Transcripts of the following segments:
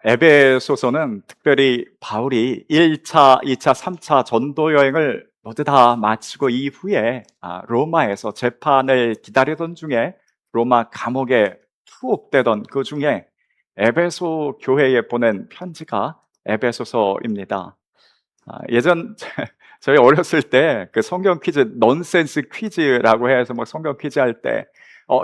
에베소서는 특별히 바울이 1차, 2차, 3차 전도 여행을 모두 다 마치고 이후에 로마에서 재판을 기다리던 중에 로마 감옥에 투옥되던 그 중에 에베소 교회에 보낸 편지가 에베소서입니다. 예전 저희 어렸을 때 그 성경 퀴즈 넌센스 퀴즈라고 해서 뭐 성경 퀴즈 할 때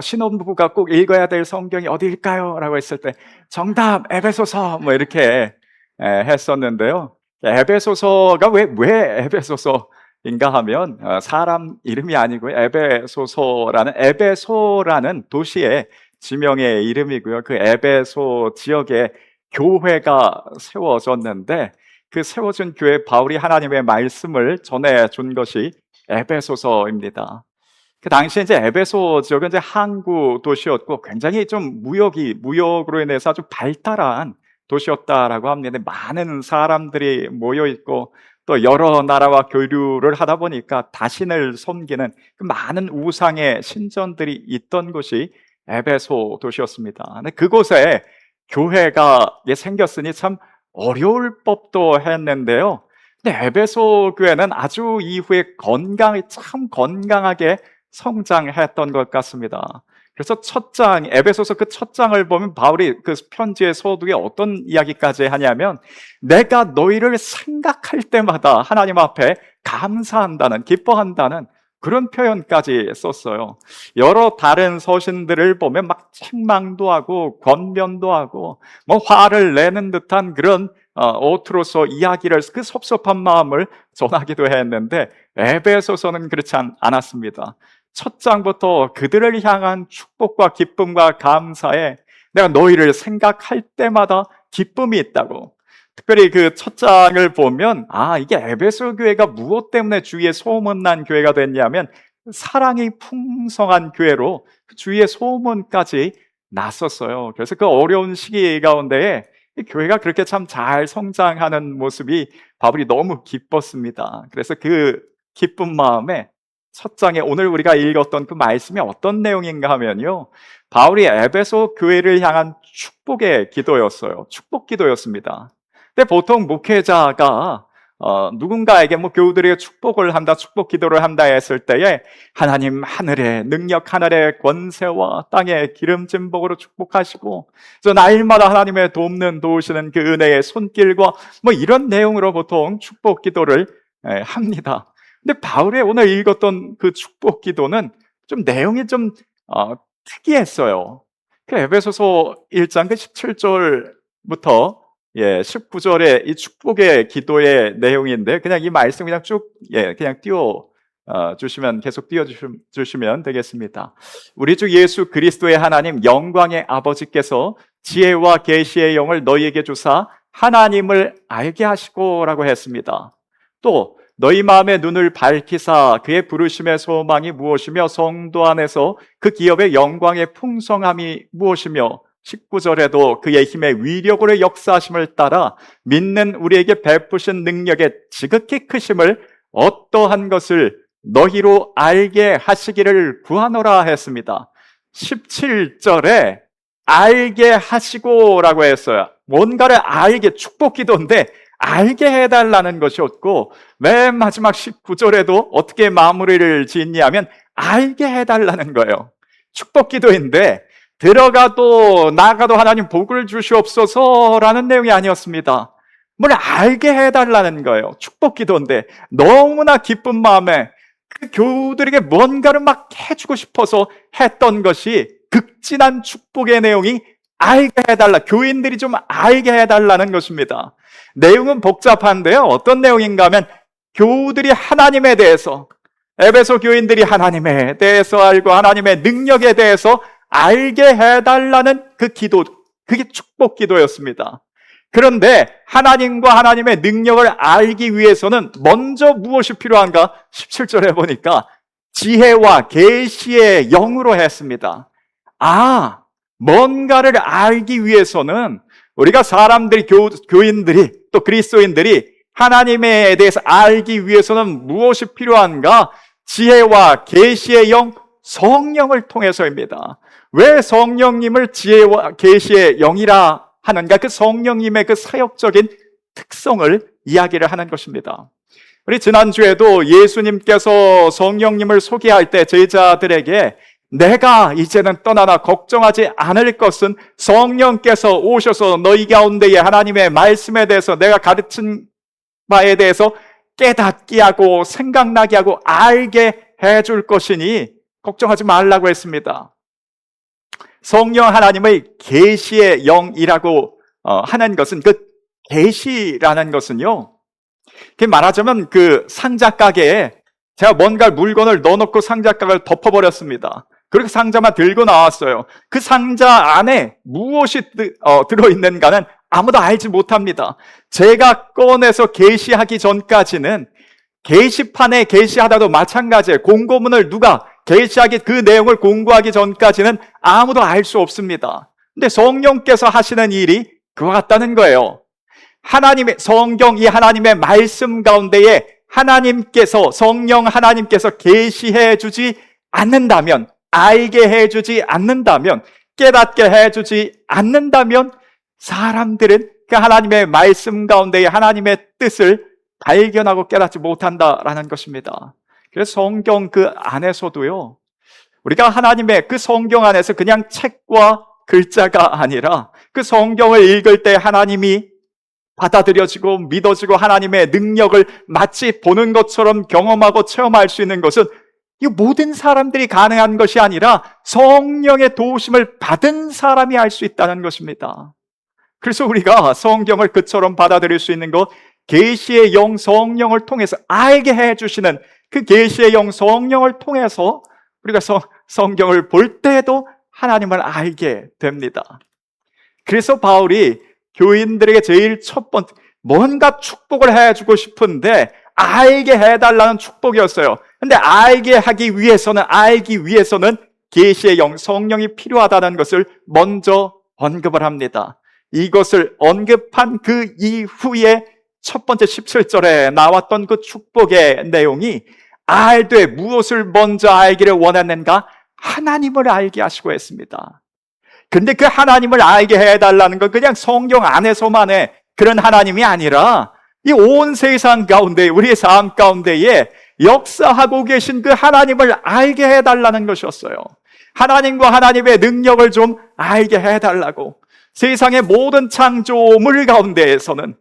신혼부부가 꼭 읽어야 될 성경이 어디일까요? 라고 했을 때 정답 에베소서 뭐 이렇게 했었는데요. 에베소서가 왜 에베소서인가 하면 사람 이름이 아니고 에베소라는 도시의 지명의 이름이고요. 그 에베소 지역에 교회가 세워졌는데 그 세워진 교회 바울이 하나님의 말씀을 전해준 것이 에베소서입니다. 그 당시에 이제 에베소 지역은 이제 항구 도시였고 굉장히 좀 무역으로 인해서 아주 발달한 도시였다라고 합니다. 많은 사람들이 모여 있고 또 여러 나라와 교류를 하다 보니까 자신을 섬기는 그 많은 우상의 신전들이 있던 곳이 에베소 도시였습니다. 근데 그곳에 교회가 생겼으니 참 어려울 법도 했는데요. 근데 에베소 교회는 아주 이후에 참 건강하게 성장했던 것 같습니다. 그래서 에베소서 그 첫 장을 보면 바울이 그 편지의 서두에 어떤 이야기까지 하냐면 내가 너희를 생각할 때마다 하나님 앞에 감사한다는, 기뻐한다는 그런 표현까지 썼어요. 여러 다른 서신들을 보면 막 책망도 하고 권면도 하고 뭐 화를 내는 듯한 그런 어투로서 이야기를 그 섭섭한 마음을 전하기도 했는데 에베소서는 그렇지 않았습니다. 첫 장부터 그들을 향한 축복과 기쁨과 감사에 내가 너희를 생각할 때마다 기쁨이 있다고. 특별히 그 첫 장을 보면 이게 에베소 교회가 무엇 때문에 주위에 소문난 교회가 됐냐면 사랑이 풍성한 교회로 주위에 소문까지 났었어요. 그래서 그 어려운 시기 가운데에 이 교회가 그렇게 참 잘 성장하는 모습이 바울이 너무 기뻤습니다. 그래서 그 기쁜 마음에 첫 장에 오늘 우리가 읽었던 그 말씀이 어떤 내용인가 하면요, 바울이 에베소 교회를 향한 축복의 기도였어요. 축복 기도였습니다. 근데 보통 목회자가 누군가에게 교우들에게 축복을 한다, 축복 기도를 한다 했을 때에 하나님 하늘의 능력, 하늘의 권세와 땅의 기름진 복으로 축복하시고 저 날마다 하나님의 도우시는 그 은혜의 손길과 이런 내용으로 보통 축복 기도를 합니다. 근데 바울의 오늘 읽었던 그 축복 기도는 좀 내용이 좀 특이했어요. 그 에베소서 1장 그 17절부터 19절의 이 축복의 기도의 내용인데 그냥 이 말씀 그냥 쭉 그냥 계속 띄워주시면 되겠습니다. 우리 주 예수 그리스도의 하나님 영광의 아버지께서 지혜와 계시의 영을 너희에게 주사 하나님을 알게 하시고라고 했습니다. 또 너희 마음의 눈을 밝히사 그의 부르심의 소망이 무엇이며 성도 안에서 그 기업의 영광의 풍성함이 무엇이며 19절에도 그의 힘의 위력으로 역사하심을 따라 믿는 우리에게 베푸신 능력의 지극히 크심을 어떠한 것을 너희로 알게 하시기를 구하노라 했습니다. 17절에 알게 하시고라고 했어요. 뭔가를 알게, 축복 기도인데 알게 해달라는 것이었고 맨 마지막 19절에도 어떻게 마무리를 짓냐면 알게 해달라는 거예요. 축복 기도인데 들어가도 나가도 하나님 복을 주시옵소서라는 내용이 아니었습니다. 뭘 알게 해달라는 거예요. 축복 기도인데 너무나 기쁜 마음에 그 교우들에게 뭔가를 막 해주고 싶어서 했던 것이 극진한 축복의 내용이 알게 해달라, 교인들이 좀 알게 해달라는 것입니다. 내용은 복잡한데요, 어떤 내용인가 하면 교우들이 하나님에 대해서, 에베소 교인들이 하나님에 대해서 알고 하나님의 능력에 대해서 알게 해달라는 그 기도, 그게 축복 기도였습니다. 그런데 하나님과 하나님의 능력을 알기 위해서는 먼저 무엇이 필요한가? 17절에 보니까 지혜와 계시의 영으로 했습니다. 뭔가를 알기 위해서는 우리가 사람들이, 교인들이 또 그리스도인들이 하나님에 대해서 알기 위해서는 무엇이 필요한가? 지혜와 계시의 영, 성령을 통해서입니다. 왜 성령님을 지혜와 계시의 영이라 하는가? 그 성령님의 그 사역적인 특성을 이야기를 하는 것입니다. 우리 지난주에도 예수님께서 성령님을 소개할 때 제자들에게 내가 이제는 떠나나 걱정하지 않을 것은 성령께서 오셔서 너희 가운데에 하나님의 말씀에 대해서 내가 가르친 바에 대해서 깨닫게 하고 생각나게 하고 알게 해줄 것이니 걱정하지 말라고 했습니다. 성령 하나님의 계시의 영이라고 하는 것은 그 계시라는 것은요, 말하자면 그 상자 가게에 제가 뭔가 물건을 넣어놓고 상자 가게를 덮어버렸습니다. 그렇게 상자만 들고 나왔어요. 그 상자 안에 무엇이 들어있는가는 아무도 알지 못합니다. 제가 꺼내서 계시하기 전까지는 게시판에 게시하다도 마찬가지예요. 공고문을 누가 계시하기 그 내용을 공고하기 전까지는 아무도 알 수 없습니다. 근데 성령께서 하시는 일이 그와 같다는 거예요. 하나님의 성경, 이 하나님의 말씀 가운데에 하나님께서, 성령 하나님께서 계시해 주지 않는다면, 알게 해 주지 않는다면, 깨닫게 해 주지 않는다면 사람들은 그 하나님의 말씀 가운데에 하나님의 뜻을 발견하고 깨닫지 못한다라는 것입니다. 그래서 성경 그 안에서도요, 우리가 하나님의 그 성경 안에서 그냥 책과 글자가 아니라 그 성경을 읽을 때 하나님이 받아들여지고 믿어지고 하나님의 능력을 마치 보는 것처럼 경험하고 체험할 수 있는 것은 이 모든 사람들이 가능한 것이 아니라 성령의 도우심을 받은 사람이 할 수 있다는 것입니다. 그래서 우리가 성경을 그처럼 받아들일 수 있는 것, 계시의 영 성령을 통해서 알게 해주시는 그 계시의 영 성령을 통해서 우리가 성경을 볼 때에도 하나님을 알게 됩니다. 그래서 바울이 교인들에게 제일 첫 번째, 뭔가 축복을 해주고 싶은데 알게 해달라는 축복이었어요. 근데 알게 하기 위해서는, 알기 위해서는 계시의 영 성령이 필요하다는 것을 먼저 언급을 합니다. 이것을 언급한 그 이후에 첫 번째 17절에 나왔던 그 축복의 내용이 알되 무엇을 먼저 알기를 원했는가? 하나님을 알게 하시고 했습니다. 근데 그 하나님을 알게 해달라는 건 그냥 성경 안에서만의 그런 하나님이 아니라 이 온 세상 가운데, 우리의 삶 가운데에 역사하고 계신 그 하나님을 알게 해달라는 것이었어요. 하나님과 하나님의 능력을 좀 알게 해달라고. 세상의 모든 창조물 가운데에서는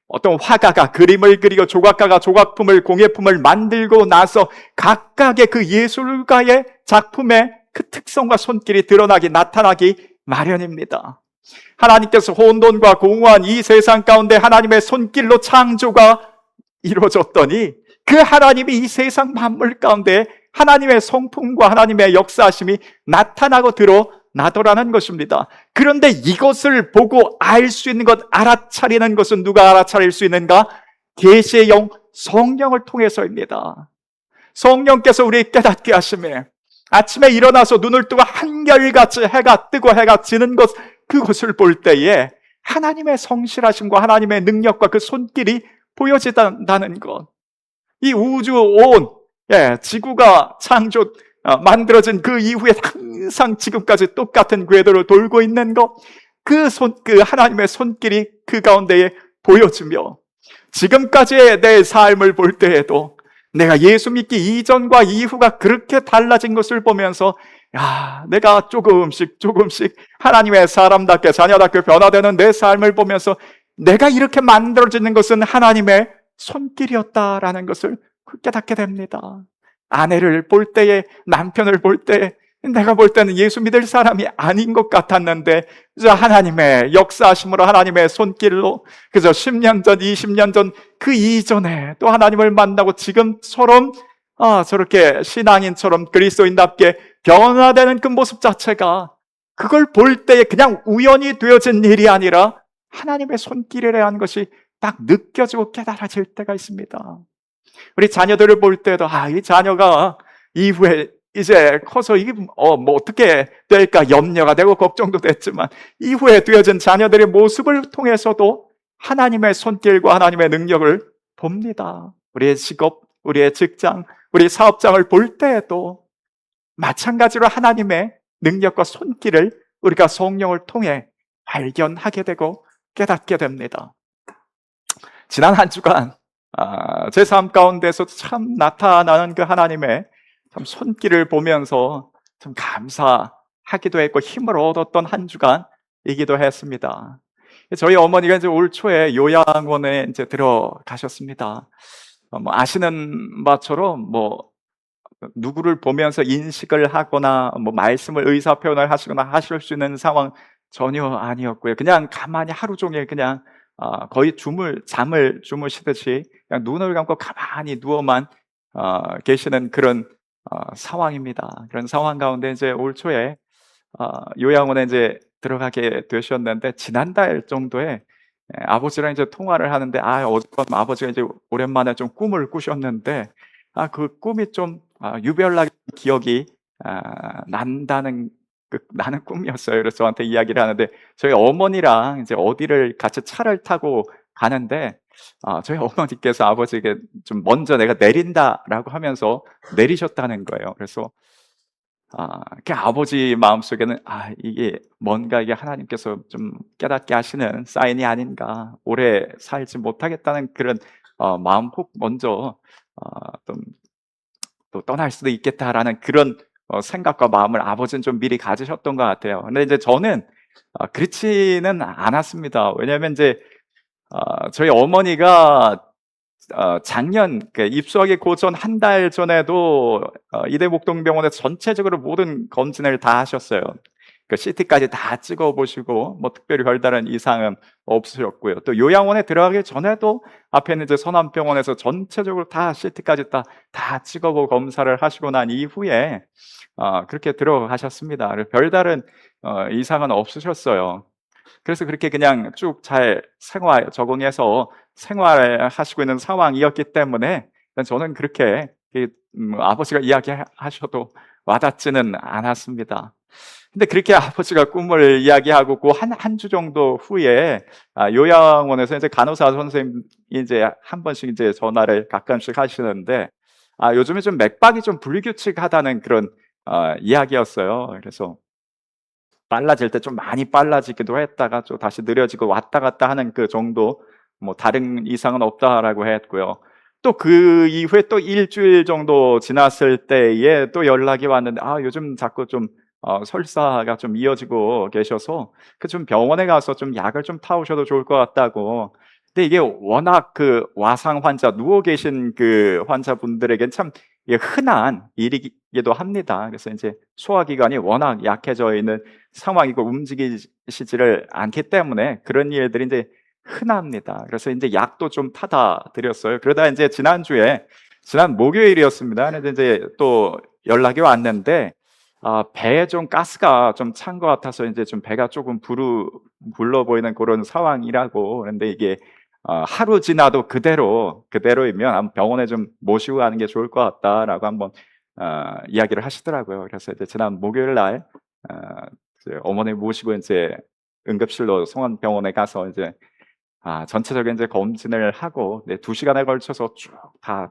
어떤 화가가 그림을 그리고 조각가가 조각품을, 공예품을 만들고 나서 각각의 그 예술가의 작품의 그 특성과 손길이 드러나기, 나타나기 마련입니다. 하나님께서 혼돈과 공허한 이 세상 가운데 하나님의 손길로 창조가 이루어졌더니 그 하나님이 이 세상 만물 가운데 하나님의 성품과 하나님의 역사하심이 나타나고 드러나더라는 것입니다. 그런데 이것을 보고 알 수 있는 것, 알아차리는 것은 누가 알아차릴 수 있는가? 계시의 영 성령을 통해서입니다. 성령께서 우리 깨닫게 하심에 아침에 일어나서 눈을 뜨고 한결같이 해가 뜨고 해가 지는 것, 그것을 볼 때에 하나님의 성실하심과 하나님의 능력과 그 손길이 보여진다는 것. 이 우주 온 지구가 만들어진 그 이후에 항상 지금까지 똑같은 궤도를 돌고 있는 것, 그 하나님의 손길이 그 가운데에 보여지며 지금까지의 내 삶을 볼 때에도 내가 예수 믿기 이전과 이후가 그렇게 달라진 것을 보면서 내가 조금씩 하나님의 사람답게 자녀답게 변화되는 내 삶을 보면서 내가 이렇게 만들어지는 것은 하나님의 손길이었다라는 것을 깨닫게 됩니다. 아내를 볼 때에, 남편을 볼 때 내가 볼 때는 예수 믿을 사람이 아닌 것 같았는데 하나님의 역사하심으로 하나님의 손길로 그저 10년 전, 20년 전 그 이전에 또 하나님을 만나고 지금처럼 저렇게 신앙인처럼 그리스도인답게 변화되는 그 모습 자체가 그걸 볼 때에 그냥 우연히 되어진 일이 아니라 하나님의 손길이라는 것이 딱 느껴지고 깨달아질 때가 있습니다. 우리 자녀들을 볼 때도 이 자녀가 이후에 이제 커서 이게 뭐 어떻게 될까 염려가 되고 걱정도 됐지만 이후에 되어진 자녀들의 모습을 통해서도 하나님의 손길과 하나님의 능력을 봅니다. 우리의 직업, 우리의 직장, 우리 사업장을 볼 때에도 마찬가지로 하나님의 능력과 손길을 우리가 성령을 통해 발견하게 되고 깨닫게 됩니다. 지난 한 주간 제 삶 가운데서 참 나타나는 그 하나님의 참 손길을 보면서 좀 감사하기도 했고 힘을 얻었던 한 주간이기도 했습니다. 저희 어머니가 이제 올 초에 요양원에 이제 들어가셨습니다. 뭐 아시는 바처럼 뭐 누구를 보면서 인식을 하거나 뭐 말씀을 의사 표현을 하시거나 하실 수 있는 상황 전혀 아니었고요. 그냥 가만히 하루 종일 그냥 거의 잠을 주무시듯이 그냥 눈을 감고 가만히 누워만 계시는 그런 상황입니다. 그런 상황 가운데 이제 올 초에 요양원에 이제 들어가게 되셨는데 지난달 정도에 아버지랑 이제 통화를 하는데 어젯밤 아버지가 이제 오랜만에 좀 꿈을 꾸셨는데 그 꿈이 좀 유별나게 기억이 난다는 나는 꿈이었어요. 그래서 저한테 이야기를 하는데 저희 어머니랑 이제 어디를 같이 차를 타고 가는데 저희 어머니께서 아버지에게 좀 먼저 "내가 내린다."라고 하면서 내리셨다는 거예요. 그래서 그 아버지 마음속에는 이게 뭔가 이게 하나님께서 좀 깨닫게 하시는 사인이 아닌가. 오래 살지 못하겠다는 그런 마음 혹 먼저 좀 또 '떠날 수도 있겠다.'라는 그런 생각과 마음을 아버지는 좀 미리 가지셨던 것 같아요. 근데 이제 저는 그렇지는 않았습니다. 왜냐하면 인제 저희 어머니가 작년 입소하기 고전 한 달 전에도 이대목동병원에서 전체적으로 모든 검진을 다 하셨어요. CT까지 다 찍어 보시고 뭐 특별히 별다른 이상은 없으셨고요. 또 요양원에 들어가기 전에도 앞에 있는 이제 선암병원에서 전체적으로 다 CT까지 다 찍어 보고 검사를 하시고 난 이후에 그렇게 들어가셨습니다. 그래서 별다른 이상은 없으셨어요. 그래서 그렇게 그냥 쭉 잘 적응해서 생활하시고 있는 상황이었기 때문에 저는 그렇게 아버지가 이야기하셔도 와닿지는 않았습니다. 근데 그렇게 아버지가 꿈을 이야기하고 그 한 주 정도 후에 요양원에서 이제 간호사 선생님이 이제 한 번씩 이제 전화를 가끔씩 하시는데 요즘에 좀 맥박이 좀 불규칙하다는 그런 이야기였어요. 그래서 빨라질 때 좀 많이 빨라지기도 했다가 좀 다시 느려지고 왔다 갔다 하는 그 정도, 뭐 "다른 이상은 없다."라고 했고요. 또 그 이후에 또 일 주일 정도 지났을 때에 또 연락이 왔는데 요즘 자꾸 좀 설사가 좀 이어지고 계셔서 좀 병원에 가서 좀 약을 좀 타 오셔도 좋을 것 같다고. 근데 이게 워낙 그 와상 환자 누워 계신 그 환자분들에겐 참 이게 흔한 일이기도 합니다. 그래서 인제 소화기관이 워낙 약해져 있는 상황이고 움직이시지를 않기 때문에 그런 일들이 인제 흔합니다. 그래서 인제 약도 좀 타다 드렸어요. 그러다 인제 지난 목요일이었습니다. 그래서 인제 또 연락이 왔는데 배에 좀 가스가 좀 찬 것 같아서 인제 좀 배가 쪼금 불러 보이는 고런 상황이라고. 그런데 이게 하루 지나도 그대로이면 "한번 병원에 좀 모시고 가는 게 좋을 것 같다."라고 한번 이야기를 하시더라고요. 그래서 이제 지난 목요일 날 어 이제 어머니 모시고 인제 응급실로 성원병원에 가서 이제 전체적인 이제 검진을 하고 2 시간에 걸쳐서 쭉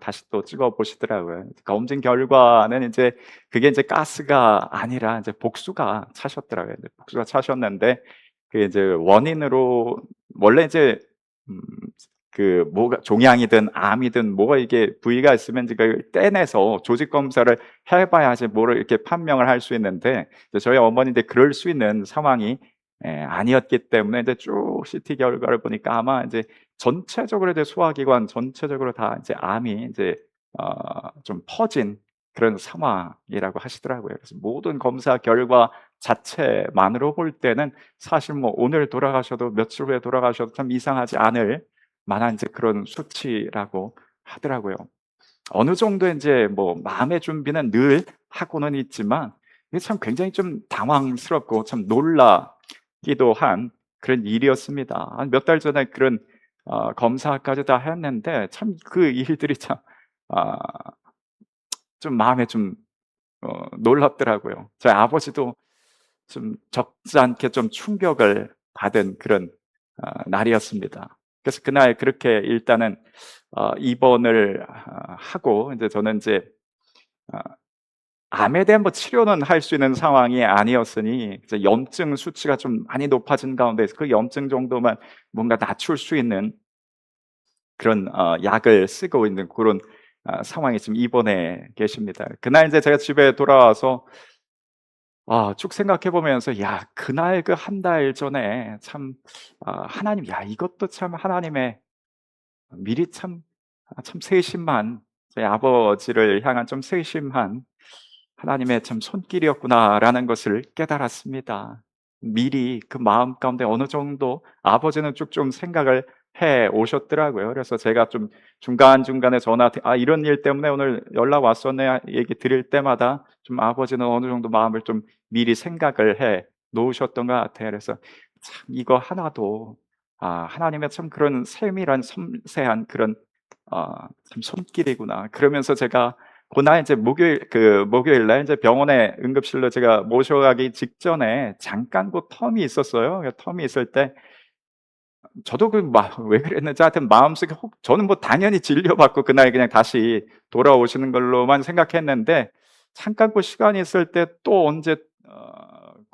다시 또 찍어 보시더라고요. 검진 결과는 인제 그게 인제 가스가 아니라 인제 복수가 차셨더라고요. 이제 복수가 차셨는데 그게 이제 원인으로 원래 이제 음 뭐가 종양이든 암이든 뭐가 이게 부위가 있으면 그걸 떼내서 조직 검사를 해 봐야지 뭐를 이렇게 판명을 할 수 있는데 이제 저희 어머니인데 그럴 수 있는 상황이 아니었기 때문에 이제 쭉 CT 결과를 보니까 아마 이제 전체적으로 이제 소화기관 전체적으로 다 이제 암이 이제 좀 퍼진 그런 상황이라고 하시더라고요. 그래서 모든 검사 결과 자체만으로 볼 때는 사실 뭐 오늘 돌아가셔도 며칠 후에 돌아가셔도 참 이상하지 않을 만한 이제 그런 수치라고 하더라고요. 어느 정도 인제 뭐 마음의 준비는 늘 하고는 있지만 이게 참 굉장히 좀 당황스럽고 참 놀라기도 한 그런 일이었습니다. 한 몇 달 전에 그런 검사까지 다 했는데 참 그 일들이 참 아 좀 마음에 좀 놀랍더라고요. 저희 아버지도 좀 적지 않게 좀 충격을 받은 그런 날이었습니다. 그래서 그날 그렇게 일단은 입원을 하고 인제 저는 인제 아 암에 대한 뭐 치료는 할 수 있는 상황이 아니었으니 이제 염증 수치가 좀 많이 높아진 가운데서 그 염증 정도만 뭔가 낮출 수 있는 그런 약을 쓰고 있는 그런 상황에 지금 입원해 계십니다. 그날 이제 제가 집에 돌아와서 쭉 생각해 보면서 야, 그날 그 한 달 전에 참 하나님, 야, 이것도 참 하나님의 미리 참 세심한, 저희 아버지를 향한 좀 세심한 하나님의 참 손길이었구나라는 것을 깨달았습니다. 미리 그 마음 가운데 어느 정도 아버지는 쭉 좀 생각을 해 오셨더라고요. 그래서 제가 좀 중간중간에 전화, 이런 일 때문에 오늘 연락 왔었네 얘기 드릴 때마다 좀 아버지는 어느 정도 마음을 좀 미리 생각을 해 놓으셨던 것 같아요. 그래서 참 이거 하나도 하나님의 참 그런 세밀한 섬세한 그런 참 손길이구나. 그러면서 제가 그날 이제 목요일 날 이제 병원에 응급실로 제가 모셔가기 직전에 잠깐 그 텀이 있었어요. 그 텀이 있을 때 저도 왜 그랬는지 하여튼 마음속에 저는 뭐 당연히 진료받고 그날 그냥 다시 돌아오시는 걸로만 생각했는데 잠깐 그 시간이 있을 때 또 언제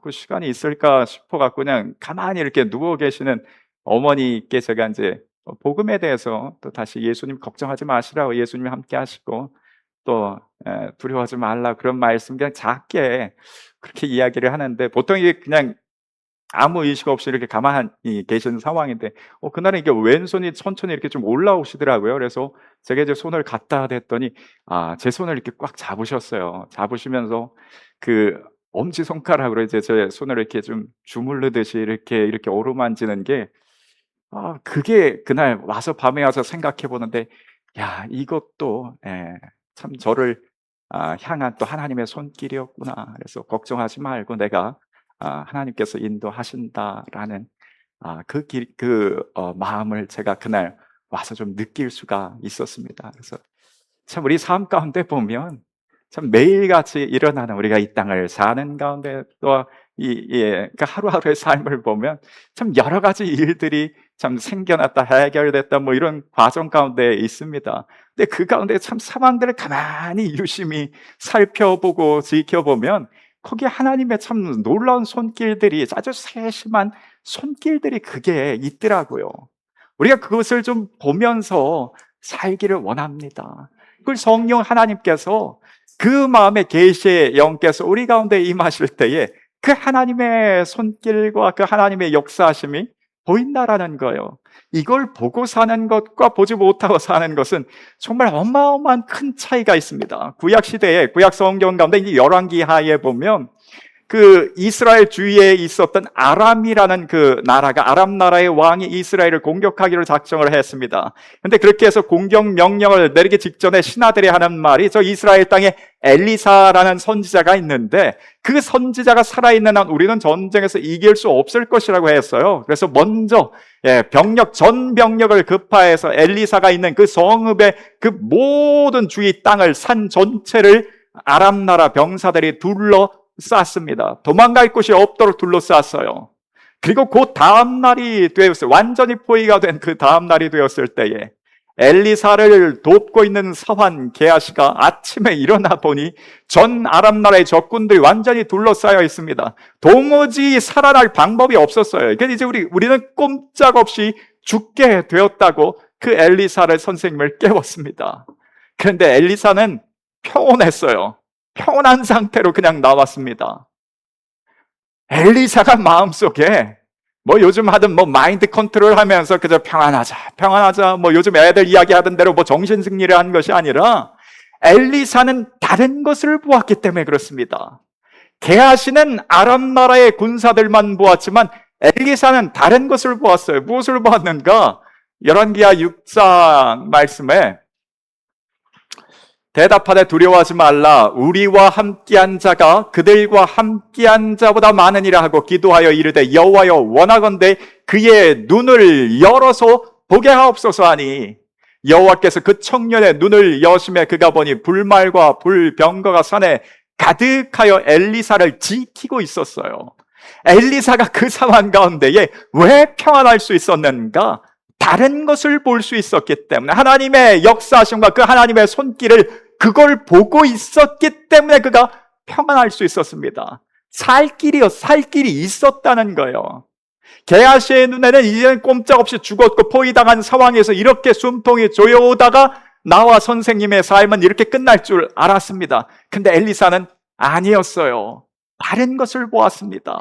그 시간이 있을까 싶어 갖고 그냥 가만히 이렇게 누워 계시는 어머니께 제가 이제 복음에 대해서 또 다시 예수님 걱정하지 마시라고 예수님이 함께 하시고 또 두려워하지 말라 그런 말씀 그냥 작게 그렇게 이야기를 하는데 보통 이게 그냥 아무 의식 없이 이렇게 가만히 계시는 상황인데 그날은 이게 왼손이 천천히 이렇게 좀 올라오시더라고요. 그래서 제가 이제 손을 갖다 댔더니 제 손을 이렇게 꽉 잡으셨어요. 잡으시면서 그 엄지손가락으로 이제 제 손을 이렇게 좀 주물르듯이 이렇게 어루만지는 게 그게 그날 와서 밤에 와서 생각해 보는데 야, 이것도 참 저를 향한 또 하나님의 손길이었구나. 그래서 걱정하지 말고 내가 하나님께서 인도하신다라는 마음을 제가 그날 와서 좀 느낄 수가 있었습니다. 그래서 참 우리 삶 가운데 보면 참 매일같이 일어나는 우리가 이 땅을 사는 가운데 또 그러니까 하루하루의 삶을 보면 참 여러 가지 일들이 참 생겨났다 해결됐다 뭐 이런 과정 가운데 있습니다. 근데 그 가운데 참 상황들을 가만히 유심히 살펴보고 지켜보면 거기에 하나님의 참 놀라운 손길들이 아주 세심한 손길들이 그게 있더라고요. 우리가 그것을 좀 보면서 살기를 원합니다. 그걸 성령 하나님께서 그 마음의 계시의 영께서 우리 가운데 임하실 때에 그 하나님의 손길과 그 하나님의 역사하심이 보인다라는 거예요. 이걸 보고 사는 것과 보지 못하고 사는 것은 정말 어마어마한 큰 차이가 있습니다. 구약 시대에 구약 성경 가운데 이 열왕기하에 보면 그 이스라엘 주위에 있었던 아람이라는 그 나라가 아람 나라의 왕이 이스라엘을 공격하기로 작정을 했습니다. 그런데 그렇게 해서 공격 명령을 내리기 직전에 신하들이 하는 말이 저 이스라엘 땅에 엘리사라는 선지자가 있는데 그 선지자가 살아있는 한 우리는 전쟁에서 이길 수 없을 것이라고 했어요. 그래서 먼저 전 병력을 급파해서 엘리사가 있는 그 성읍의 그 모든 주위 땅을 산 전체를 아람 나라 병사들이 쌌습니다. 도망갈 곳이 없도록 둘러쌌어요. 그리고 그 다음 날이 되었어요. 완전히 포위가 된 그 다음 날이 되었을 때에 엘리사를 돕고 있는 사환 게하시가 아침에 일어나 보니 전 아람 나라의 적군들이 완전히 둘러싸여 있습니다. 도무지 살아날 방법이 없었어요. 그러니까 이제 우리는 꼼짝없이 죽게 되었다고 그 엘리사를 선생님을 깨웠습니다. 그런데 엘리사는 평온했어요. 평온한 상태로 그냥 나왔습니다. 엘리사가 마음속에 요즘 하던 마인드 컨트롤 하면서 그저 평안하자 요즘 애들 이야기하던 대로 정신승리를 한 것이 아니라 엘리사는 다른 것을 보았기 때문에 그렇습니다. 게하시는 아람 나라의 군사들만 보았지만 엘리사는 다른 것을 보았어요. 무엇을 보았는가? 열왕기하 6장 말씀에 대답하되 두려워하지 말라. 우리와 함께한 자가 그들과 함께한 자보다 많으니라 하고 기도하여 이르되 여호와여 원하건대 그의 눈을 열어서 보게 하옵소서 하니 여호와께서 그 청년의 눈을 여심해 그가 보니 불말과 불병거가 산에 가득하여 엘리사를 지키고 있었어요. 엘리사가 그 상황 가운데에 왜 평안할 수 있었는가? 다른 것을 볼 수 있었기 때문에 하나님의 역사하심과 그 하나님의 손길을 그걸 보고 있었기 때문에 그가 평안할 수 있었습니다. 살 길이 있었다는 거예요. 게하시의 눈에는 이제는 꼼짝없이 죽었고 포위당한 상황에서 이렇게 숨통이 조여오다가 나와 선생님의 삶은 이렇게 끝날 줄 알았습니다. 근데 엘리사는 아니었어요. 다른 것을 보았습니다.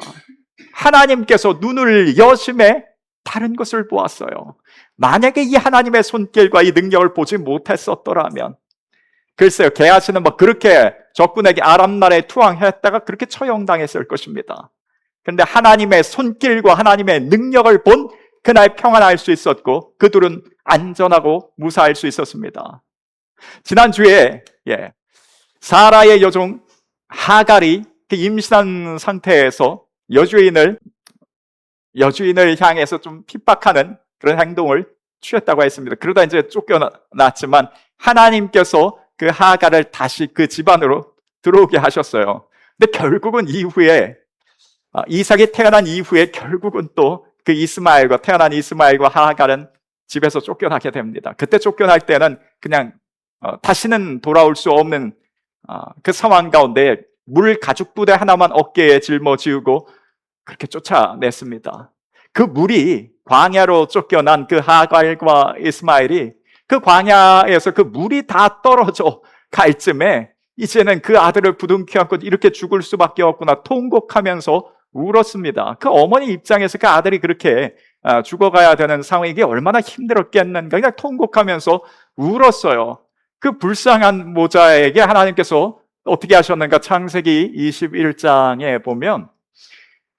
하나님께서 눈을 여심해 다른 것을 보았어요. 만약에 이 하나님의 손길과 이 능력을 보지 못했었더라면, 글쎄요, 게하시는 그렇게 적군에게 아람 나라에 투항했다가 그렇게 처형당했을 것입니다. 그런데 하나님의 손길과 하나님의 능력을 본 그날 평안할 수 있었고 그들은 안전하고 무사할 수 있었습니다. 지난주에 사라의 여종 하갈이 임신한 상태에서 여주인을 향해서 좀 핍박하는 그런 행동을 취했다고 했습니다. 그러다 이제 쫓겨났지만 하나님께서 그 하갈을 다시 그 집안으로 들어오게 하셨어요. 근데 결국은 이후에 이삭이 태어난 이후에 결국은 또 그 태어난 이스마엘과 하갈은 집에서 쫓겨나게 됩니다. 그때 쫓겨날 때는 그냥 다시는 돌아올 수 없는 그 상황 가운데 물 가죽 부대 하나만 어깨에 짊어지고 그렇게 쫓아냈습니다. 그 물이 광야로 쫓겨난 그 하갈과 이스마엘이 그 광야에서 그 물이 다 떨어져 갈 쯤에 이제는 그 아들을 부둥켜 안고 이렇게 죽을 수밖에 없구나 통곡하면서 울었습니다. 그 어머니 입장에서 그 아들이 그렇게 죽어가야 되는 상황이 이게 얼마나 힘들었겠는가 그냥 통곡하면서 울었어요. 그 불쌍한 모자에게 하나님께서 어떻게 하셨는가? 창세기 21장에 보면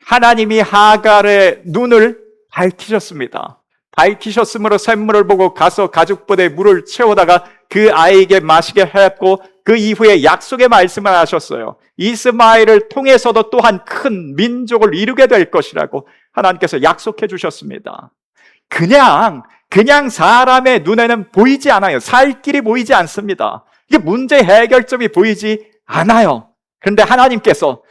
하나님이 하갈의 눈을 밝히셨습니다. 밝히셨으므로 샘물을 보고 가서 가죽부대에 물을 채우다가 그 아이에게 마시게 했고 그 이후에 약속의 말씀을 하셨어요. 이스마엘을 통해서도 또한 큰 민족을 이루게 될 것이라고 하나님께서 약속해 주셨습니다. 그냥 사람의 눈에는 보이지 않아요. 살 길이 보이지 않습니다. 이게 문제 해결점이 보이지 않아요. 그런데 하나님께서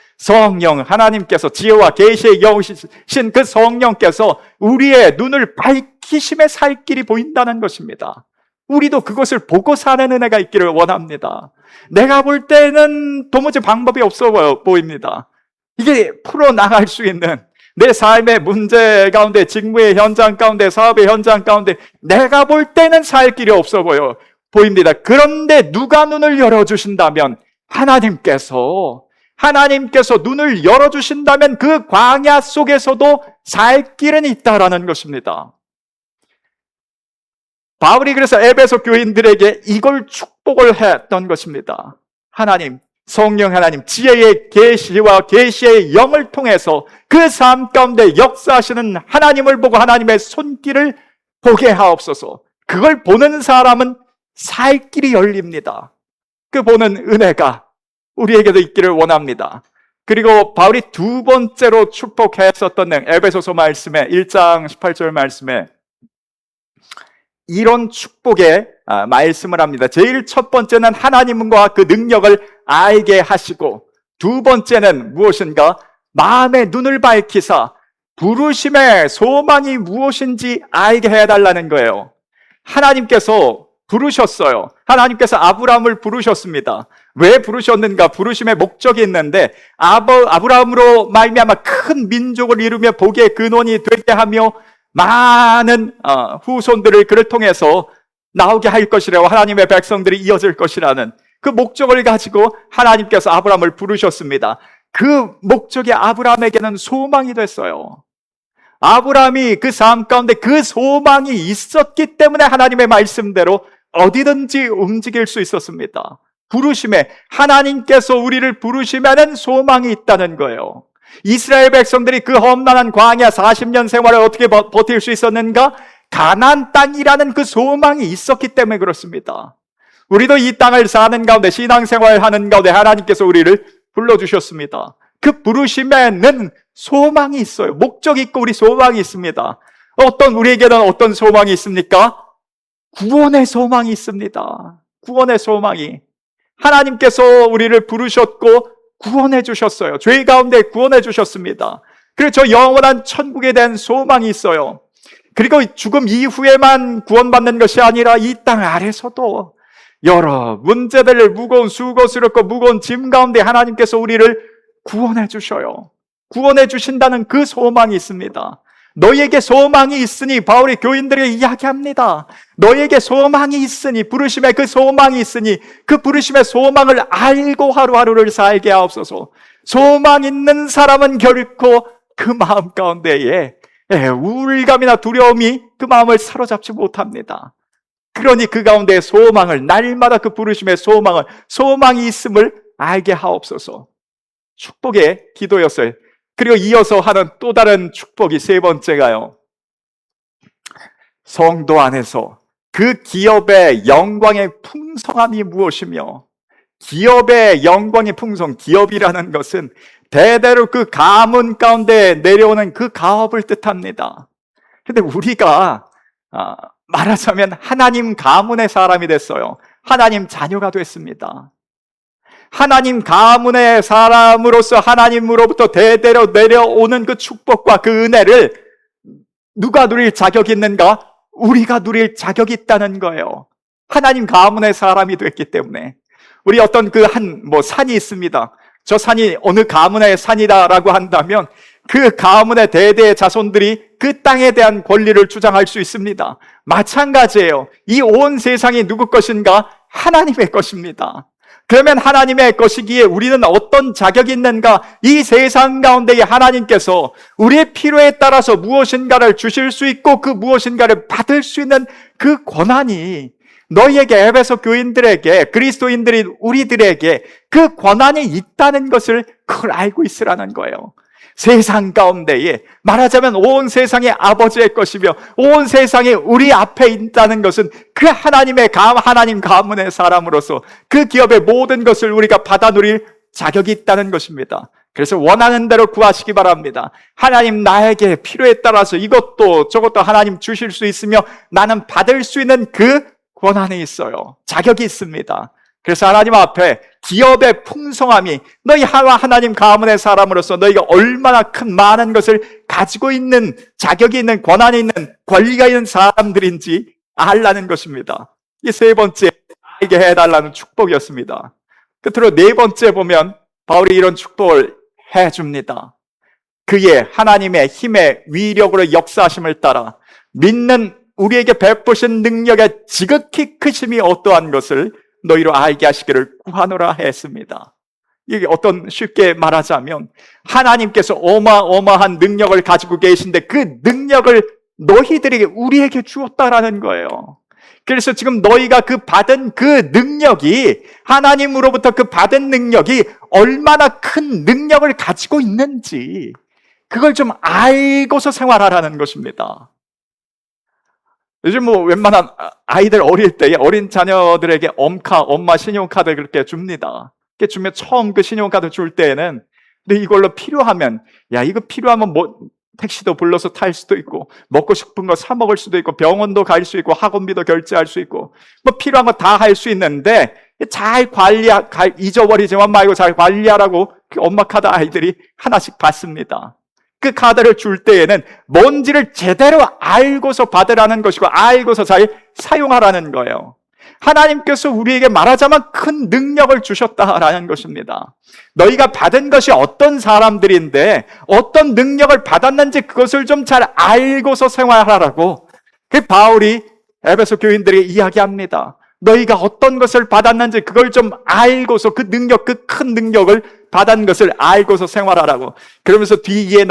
하나님께서 지혜와 계시의 영이신 그 성령께서 우리의 눈을 밝히심에 살 길이 보인다는 것입니다. 우리도 그것을 보고 사는 은혜가 있기를 원합니다. 내가 볼 때는 도무지 방법이 없어 보입니다. 이게 풀어나갈 수 있는 내 삶의 문제 가운데, 직무의 현장 가운데, 사업의 현장 가운데 내가 볼 때는 살 길이 없어 보입니다. 그런데 누가 눈을 열어주신다면 하나님께서 눈을 열어주신다면 그 광야 속에서도 살 길은 있다라는 것입니다. 바울이 그래서 에베소 교인들에게 이걸 축복을 했던 것입니다. 성령 하나님, 지혜의 계시와 계시의 영을 통해서 그 삶 가운데 역사하시는 하나님을 보고 하나님의 손길을 보게 하옵소서. 그걸 보는 사람은 살 길이 열립니다. 그 보는 은혜가 우리에게도 있기를 원합니다. 그리고 바울이 두 번째로 축복했었던 에베소서 말씀에 1장 18절 말씀에 이런 축복의 말씀을 합니다. 제일 첫 번째는 하나님과 그 능력을 알게 하시고 두 번째는 무엇인가? 마음의 눈을 밝히사 부르심의 소망이 무엇인지 알게 해달라는 거예요. 하나님께서 부르셨어요. 하나님께서 아브라함을 부르셨습니다. 왜 부르셨는가? 부르심의 목적이 있는데 아브라함으로 말미암아 큰 민족을 이루며 복의 근원이 되게 하며 많은 후손들을 그를 통해서 나오게 할 것이라고 하나님의 백성들이 이어질 것이라는 그 목적을 가지고 하나님께서 아브라함을 부르셨습니다. 그 목적이 아브라함에게는 소망이 됐어요. 아브라함이 그 삶 가운데 그 소망이 있었기 때문에 하나님의 말씀대로 어디든지 움직일 수 있었습니다. 부르심에 하나님께서 우리를 부르시면은 소망이 있다는 거예요. 이스라엘 백성들이 그 험난한 광야 40년 생활을 어떻게 버틸 수 있었는가? 가나안 땅이라는 그 소망이 있었기 때문에 그렇습니다. 우리도 이 땅을 사는 가운데 신앙생활을 하는 가운데 하나님께서 우리를 불러주셨습니다. 그 부르심에는 소망이 있어요. 목적이 있고 우리 소망이 있습니다. 우리에게는 어떤 소망이 있습니까? 구원의 소망이 있습니다. 구원의 소망이. 하나님께서 우리를 부르셨고 구원해 주셨어요. 죄 가운데 구원해 주셨습니다. 그리고 저 영원한 천국에 대한 소망이 있어요. 그리고 죽음 이후에만 구원받는 것이 아니라 이 땅 아래서도 여러 문제들, 무거운 수고스럽고 무거운 짐 가운데 하나님께서 우리를 구원해 주셔요. 구원해 주신다는 그 소망이 있습니다. 너희에게 소망이 있으니, 바울이 교인들에게 이야기합니다. 너희에게 소망이 있으니, 부르심의 그 소망이 있으니 그 부르심의 소망을 알고 하루하루를 살게 하옵소서. 소망 있는 사람은 결코 그 마음 가운데에 우울감이나 두려움이 그 마음을 사로잡지 못합니다. 그러니 그 가운데 소망을, 날마다 그 부르심의 소망을, 소망이 있음을 알게 하옵소서. 축복의 기도였어요. 그리고 이어서 하는 또 다른 축복이 세 번째가요, 성도 안에서 그 기업의 영광의 풍성함이 무엇이며, 기업의 영광의 풍성, 기업이라는 것은 대대로 그 가문 가운데 내려오는 그 가업을 뜻합니다. 근데 우리가 말하자면 하나님 가문의 사람이 됐어요. 하나님 자녀가 됐습니다. 하나님 가문의 사람으로서 하나님으로부터 대대로 내려오는 그 축복과 그 은혜를 누가 누릴 자격이 있는가? 우리가 누릴 자격이 있다는 거예요. 하나님 가문의 사람이 됐기 때문에. 우리 어떤 산이 있습니다. 저 산이 어느 가문의 산이다라고 한다면 그 가문의 대대의 자손들이 그 땅에 대한 권리를 주장할 수 있습니다. 마찬가지예요. 이 온 세상이 누구 것인가? 하나님의 것입니다. 그러면 하나님의 것이기에 우리는 어떤 자격이 있는가? 이 세상 가운데에 하나님께서 우리의 필요에 따라서 무엇인가를 주실 수 있고 그 무엇인가를 받을 수 있는 그 권한이 너희에게, 에베소 교인들에게, 그리스도인들인 우리들에게 그 권한이 있다는 것을 그걸 알고 있으라는 거예요. 세상 가운데에 말하자면 온 세상의 아버지의 것이며 온 세상이 우리 앞에 있다는 것은 그 하나님 가문의 사람으로서 그 기업의 모든 것을 우리가 받아 누릴 자격이 있다는 것입니다. 그래서 원하는 대로 구하시기 바랍니다. 하나님, 나에게 필요에 따라서 이것도 저것도 하나님 주실 수 있으며 나는 받을 수 있는 그 권한이 있어요. 자격이 있습니다. 그래서 하나님 앞에 기업의 풍성함이, 너희 하나님 가문의 사람으로서 너희가 얼마나 큰 많은 것을 가지고 있는, 자격이 있는, 권한이 있는, 권리가 있는 사람들인지 알라는 것입니다. 이 세 번째, 알게 해달라는 축복이었습니다. 끝으로 네 번째 보면 바울이 이런 축복을 해줍니다. 그의 하나님의 힘의 위력으로 역사하심을 따라 믿는 우리에게 베푸신 능력의 지극히 크심이 어떠한 것을 너희로 알게 하시기를 구하노라 했습니다. 이게 쉽게 말하자면 하나님께서 어마어마한 능력을 가지고 계신데 그 능력을 너희들에게, 우리에게 주었다라는 거예요. 그래서 지금 너희가 받은 그 능력이, 하나님으로부터 그 받은 능력이 얼마나 큰 능력을 가지고 있는지 그걸 좀 알고서 생활하라는 것입니다. 요즘 웬만한 아이들 어릴 때에 어린 자녀들에게 엄마 신용카드 그렇게 줍니다. 그렇게 주면 처음 그 신용카드 줄 때에는, 근데 이걸로 필요하면, 이거 필요하면 택시도 불러서 탈 수도 있고, 먹고 싶은 거 사 먹을 수도 있고, 병원도 갈 수 있고, 학원비도 결제할 수 있고, 필요한 거 다 할 수 있는데, 잘 잊어버리지만 말고 잘 관리하라고 그 엄마 카드 아이들이 하나씩 받습니다. 그 카드를 줄 때에는 뭔지를 제대로 알고서 받으라는 것이고 알고서 잘 사용하라는 거예요. 하나님께서 우리에게 말하자면 큰 능력을 주셨다라는 것입니다. 너희가 받은 것이 어떤 사람들인데 어떤 능력을 받았는지 그것을 좀 잘 알고서 생활하라고 그 바울이 에베소 교인들에게 이야기합니다. 너희가 어떤 것을 받았는지 그걸 좀 알고서 그 큰 능력을 받은 것을 알고서 생활하라고. 그러면서 뒤에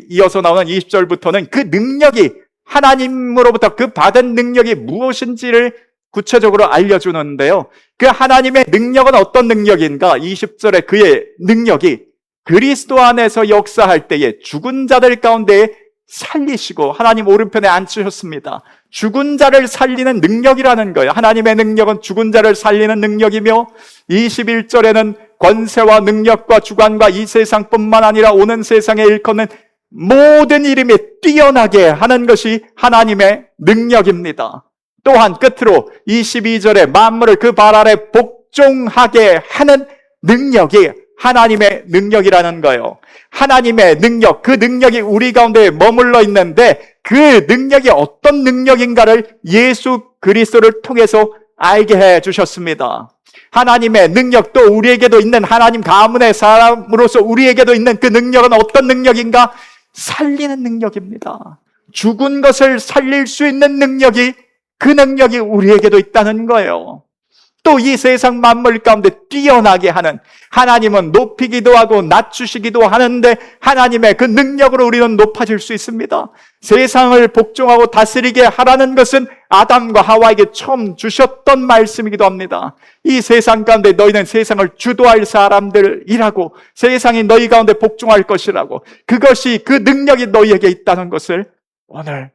이어서 나오는 20절부터는 그 능력이, 하나님으로부터 그 받은 능력이 무엇인지를 구체적으로 알려주는데요. 그 하나님의 능력은 어떤 능력인가? 20절에 그의 능력이 그리스도 안에서 역사할 때에 죽은 자들 가운데 살리시고 하나님 오른편에 앉히셨습니다. 죽은 자를 살리는 능력이라는 거예요. 하나님의 능력은 죽은 자를 살리는 능력이며 21절에는 권세와 능력과 주관과 이 세상뿐만 아니라 오는 세상에 일컫는 모든 이름이 뛰어나게 하는 것이 하나님의 능력입니다. 또한 끝으로 22절에 만물을 그 발 아래 복종하게 하는 능력이 하나님의 능력이라는 거예요. 하나님의 능력, 그 능력이 우리 가운데 머물러 있는데 그 능력이 어떤 능력인가를 예수 그리스도를 통해서 알게 해 주셨습니다. 하나님의 능력도 우리에게도 있는, 하나님 가문의 사람으로서 우리에게도 있는 그 능력은 어떤 능력인가? 살리는 능력입니다. 죽은 것을 살릴 수 있는 능력이, 그 능력이 우리에게도 있다는 거예요. 또 이 세상 만물 가운데 뛰어나게 하는, 하나님은 높이기도 하고 낮추시기도 하는데 하나님의 그 능력으로 우리는 높아질 수 있습니다. 세상을 복종하고 다스리게 하라는 것은 아담과 하와에게 처음 주셨던 말씀이기도 합니다. 이 세상 가운데 너희는 세상을 주도할 사람들이라고, 세상이 너희 가운데 복종할 것이라고, 그것이, 그 능력이 너희에게 있다는 것을 오늘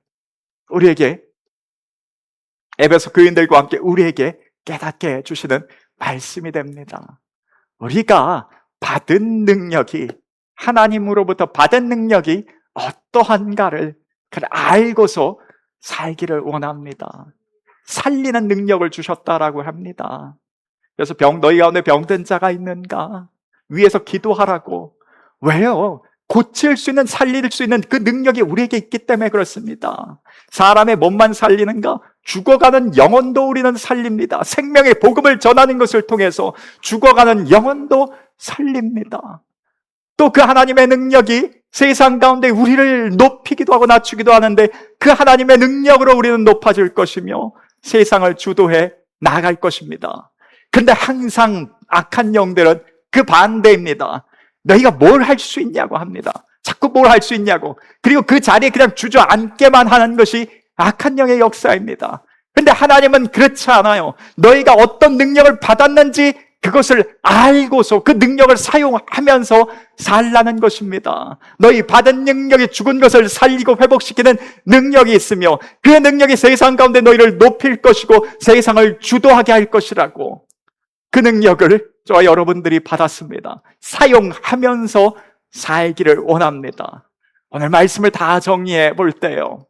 우리에게, 에베소 교인들과 함께 우리에게 깨닫게 해주시는 말씀이 됩니다. 우리가 받은 능력이, 하나님으로부터 받은 능력이 어떠한가를 알고서 살기를 원합니다. 살리는 능력을 주셨다라고 합니다. 그래서 너희 가운데 병든 자가 있는가? 위에서 기도하라고. 왜요? 고칠 수 있는, 살릴 수 있는 그 능력이 우리에게 있기 때문에 그렇습니다. 사람의 몸만 살리는가? 죽어가는 영혼도 우리는 살립니다. 생명의 복음을 전하는 것을 통해서 죽어가는 영혼도 살립니다. 또 그 하나님의 능력이 세상 가운데 우리를 높이기도 하고 낮추기도 하는데, 그 하나님의 능력으로 우리는 높아질 것이며 세상을 주도해 나갈 것입니다. 그런데 항상 악한 영들은 그 반대입니다. 너희가 뭘 할 수 있냐고 합니다. 자꾸 뭘 할 수 있냐고. 그리고 그 자리에 그냥 주저앉게만 하는 것이 악한 영의 역사입니다. 그런데 하나님은 그렇지 않아요. 너희가 어떤 능력을 받았는지 그것을 알고서 그 능력을 사용하면서 살라는 것입니다. 너희 받은 능력이 죽은 것을 살리고 회복시키는 능력이 있으며, 그 능력이 세상 가운데 너희를 높일 것이고 세상을 주도하게 할 것이라고. 그 능력을 저와 여러분들이 받았습니다. 사용하면서 살기를 원합니다. 오늘 말씀을 다 정리해 볼 때요,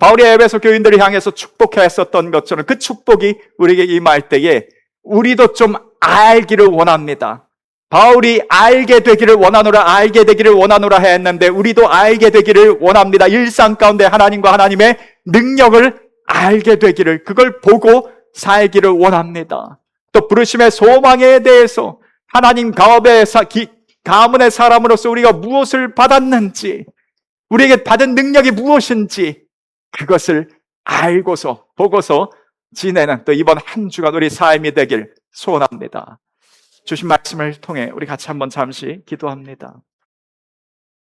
바울이 에베소 교인들을 향해서 축복했었던 것처럼 그 축복이 우리에게 임할 때에 우리도 좀 알기를 원합니다. 바울이 알게 되기를 원하노라, 알게 되기를 원하노라 했는데 우리도 알게 되기를 원합니다. 일상 가운데 하나님과 하나님의 능력을 알게 되기를, 그걸 보고 살기를 원합니다. 또 부르심의 소망에 대해서 하나님 가문의 사람으로서 우리가 무엇을 받았는지, 우리에게 받은 능력이 무엇인지 그것을 알고서 보고서 지내는 또 이번 한 주간 우리 삶이 되길 소원합니다. 주신 말씀을 통해 우리 같이 한번 잠시 기도합니다.